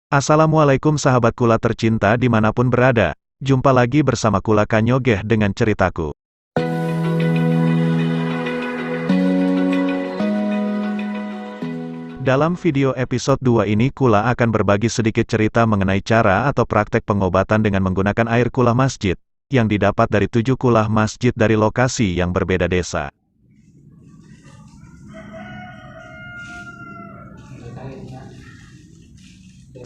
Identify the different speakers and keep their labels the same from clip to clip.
Speaker 1: Assalamualaikum sahabat Kula tercinta dimanapun berada, jumpa lagi bersama Kula Kanyogeh dengan ceritaku. Dalam video episode 2 ini Kula akan berbagi sedikit cerita mengenai cara atau praktek pengobatan dengan menggunakan air kulah masjid, yang didapat dari 7 kulah masjid dari lokasi yang berbeda desa.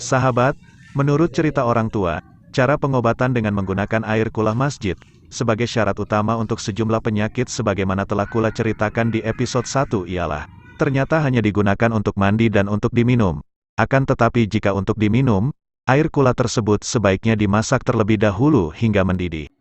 Speaker 1: Sahabat, menurut cerita orang tua, cara pengobatan dengan menggunakan air kulah masjid, sebagai syarat utama untuk sejumlah penyakit sebagaimana telah Kula ceritakan di episode 1 ialah, ternyata hanya digunakan untuk mandi dan untuk diminum. Akan tetapi jika untuk diminum, air kulah tersebut sebaiknya dimasak terlebih dahulu hingga mendidih.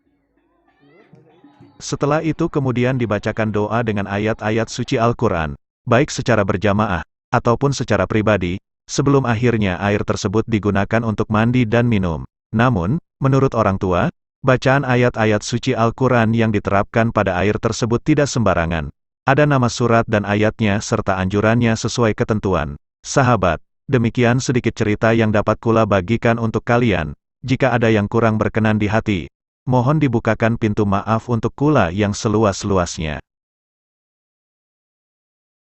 Speaker 1: Setelah itu kemudian dibacakan doa dengan ayat-ayat suci Al-Quran, baik secara berjamaah, ataupun secara pribadi, sebelum akhirnya air tersebut digunakan untuk mandi dan minum. Namun, menurut orang tua, bacaan ayat-ayat suci Al-Quran yang diterapkan pada air tersebut tidak sembarangan. Ada nama surat dan ayatnya serta anjurannya sesuai ketentuan. Sahabat, demikian sedikit cerita yang dapat Kula bagikan untuk kalian. Jika ada yang kurang berkenan di hati, mohon dibukakan pintu maaf untuk Kula yang seluas-luasnya.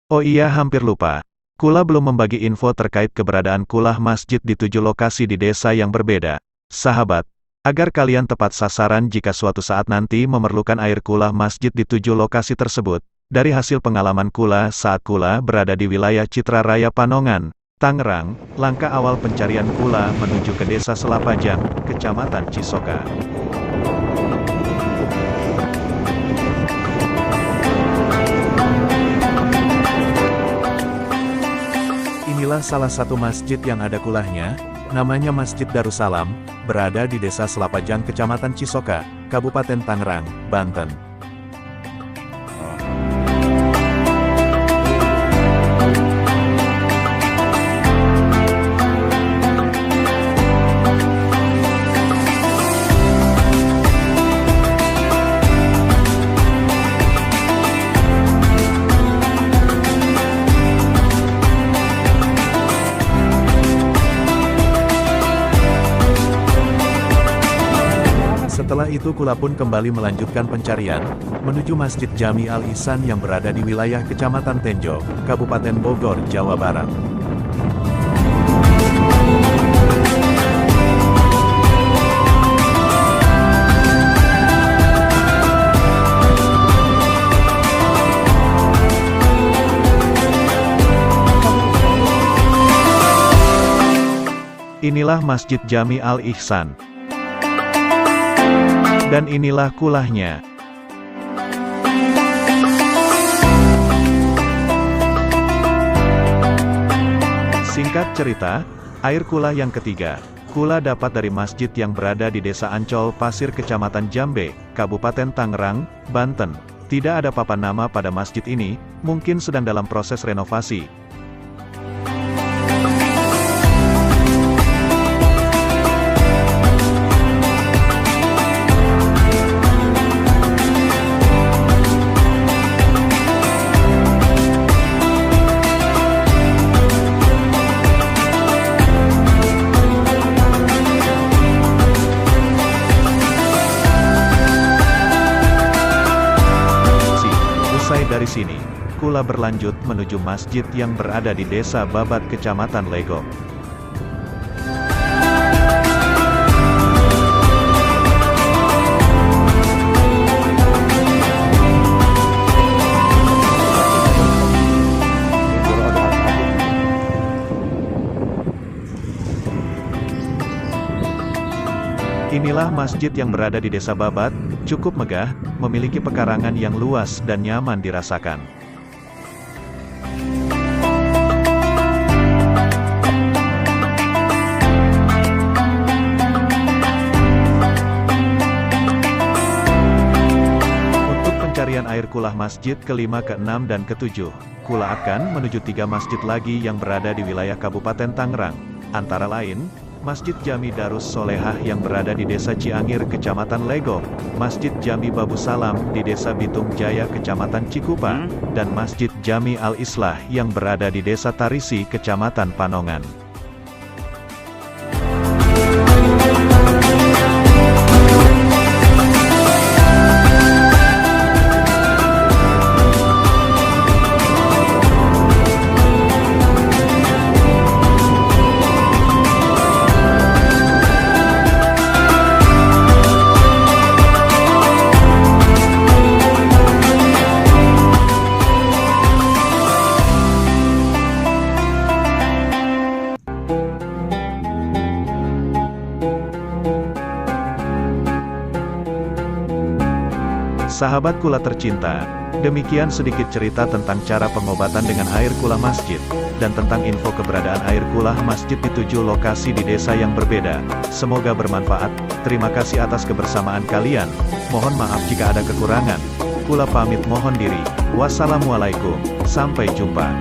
Speaker 1: Oh iya, hampir lupa. Kula belum membagi info terkait keberadaan kulah masjid di 7 lokasi di desa yang berbeda. Sahabat, agar kalian tepat sasaran jika suatu saat nanti memerlukan air kulah masjid di 7 lokasi tersebut, dari hasil pengalaman Kula saat Kula berada di wilayah Citra Raya Panongan, Tangerang, langkah awal pencarian Kula menuju ke desa Selapajang, Kecamatan Cisoka. Inilah salah satu masjid yang ada kulahnya, namanya Masjid Darussalam, berada di desa Selapajang Kecamatan Cisoka, Kabupaten Tangerang, Banten. Setelah itu Kula pun kembali melanjutkan pencarian, menuju Masjid Jami Al-Ihsan yang berada di wilayah Kecamatan Tenjo, Kabupaten Bogor, Jawa Barat. Inilah Masjid Jami Al-Ihsan. Dan inilah kulahnya. Singkat cerita, air kulah yang ketiga, Kula dapat dari masjid yang berada di Desa Ancol Pasir Kecamatan Jambe, Kabupaten Tangerang, Banten. Tidak ada papan nama pada masjid ini, mungkin sedang dalam proses renovasi. Dari sini, Kula berlanjut menuju masjid yang berada di Desa Babat Kecamatan Legok. Inilah masjid yang berada di Desa Babat, cukup megah, memiliki pekarangan yang luas dan nyaman dirasakan. Untuk pencarian air kulah masjid ke-5, ke-6, dan ke-7, Kula akan menuju 3 masjid lagi yang berada di wilayah Kabupaten Tangerang, antara lain, Masjid Jami Darus Solehah yang berada di Desa Ciangir, Kecamatan Legok, Masjid Jami Babu Salam di Desa Bitung Jaya, Kecamatan Cikupa, dan Masjid Jami Al-Islah yang berada di Desa Tarisi, Kecamatan Panongan. Sahabat kula tercinta, demikian sedikit cerita tentang cara pengobatan dengan air kula masjid, dan tentang info keberadaan air kula masjid di 7 lokasi di desa yang berbeda. Semoga bermanfaat. Terima kasih atas kebersamaan kalian. Mohon maaf jika ada kekurangan. Kula pamit mohon diri. Wassalamualaikum. Sampai jumpa.